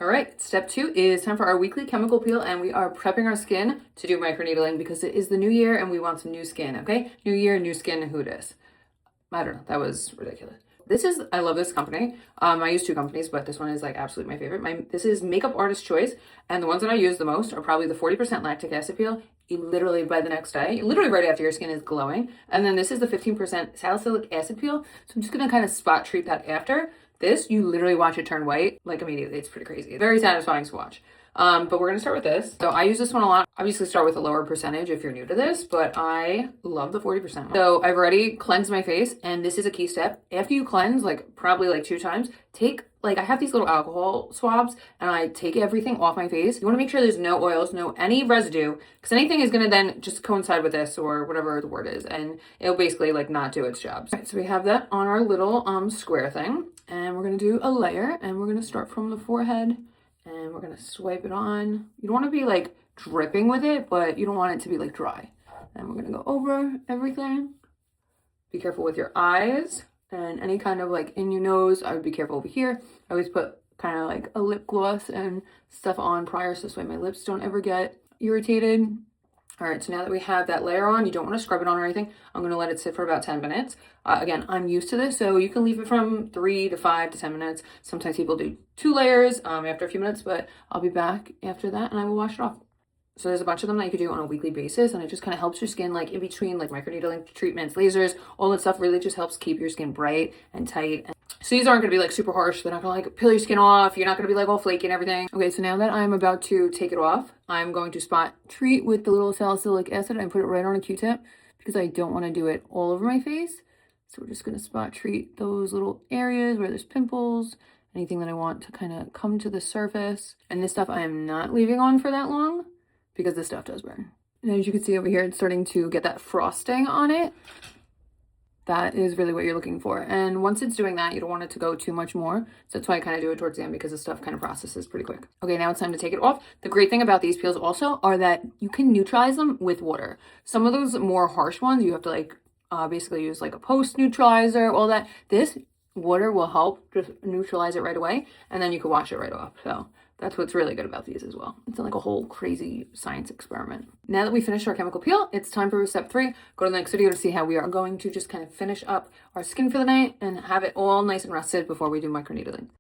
All right, step 2 is time for our weekly chemical peel, and we are prepping our skin to do microneedling because it is the new year and we want some new skin, okay? New year, new skin, who dis? I don't know, that was ridiculous. I love this company. I use 2 companies, but this one is like absolutely my favorite. This is Makeup Artist Choice, and the ones that I use the most are probably the 40% lactic acid peel. You literally by the next day, literally right after your skin is glowing. And then this is the 15% salicylic acid peel. So I'm just gonna kind of spot treat that after. This, you literally watch it turn white like immediately. It's pretty crazy. Very satisfying to watch. But we're gonna start with this. So I use this one a lot. Obviously start with a lower percentage if you're new to this, but I love the 40% one. So I've already cleansed my face, and this is a key step. After you cleanse, like probably like 2 times, I have these little alcohol swabs, and I take everything off my face. You wanna make sure there's no oils, no any residue, because anything is gonna then just coincide with this or whatever the word is, and it'll basically like not do its job. All right, so we have that on our little square thing, and we're gonna do a layer, and we're gonna start from the forehead. And we're gonna swipe it on. You don't want to be like dripping with it, but you don't want it to be like dry. And we're gonna go over everything. Be careful with your eyes and any kind of like in your nose. I would be careful over here. I always put kind of like a lip gloss and stuff on prior, so this way my lips don't ever get irritated. All right, so now that we have that layer on, you don't want to scrub it on or anything. I'm going to let it sit for about 10 minutes. Again, I'm used to this, so you can leave it from 3 to 5 to 10 minutes. Sometimes people do 2 layers after a few minutes, but I'll be back after that and I will wash it off. So there's a bunch of them that you can do on a weekly basis, and it just kind of helps your skin, like in between like microneedling treatments, lasers, all that stuff really just helps keep your skin bright and tight. So these aren't gonna be like super harsh. They're not gonna like peel your skin off. You're not gonna be like all flaky and everything. Okay, so now that I'm about to take it off, I'm going to spot treat with the little salicylic acid and put it right on a Q-tip because I don't wanna do it all over my face. So we're just gonna spot treat those little areas where there's pimples, anything that I want to kind of come to the surface. And this stuff I am not leaving on for that long because this stuff does burn. And as you can see over here, it's starting to get that frosting on it. That is really what you're looking for. And once it's doing that, you don't want it to go too much more. So that's why I kind of do it towards the end, because the stuff kind of processes pretty quick. Okay, now it's time to take it off. The great thing about these peels also are that you can neutralize them with water. Some of those more harsh ones, you have to like basically use like a post neutralizer, all that. This water will help just neutralize it right away, and then you can wash it right off. So that's what's really good about these as well. It's like a whole crazy science experiment. Now that we finished our chemical peel, it's time for step 3. Go to the next video to see how we are going to just kind of finish up our skin for the night and have it all nice and rested before we do microneedling.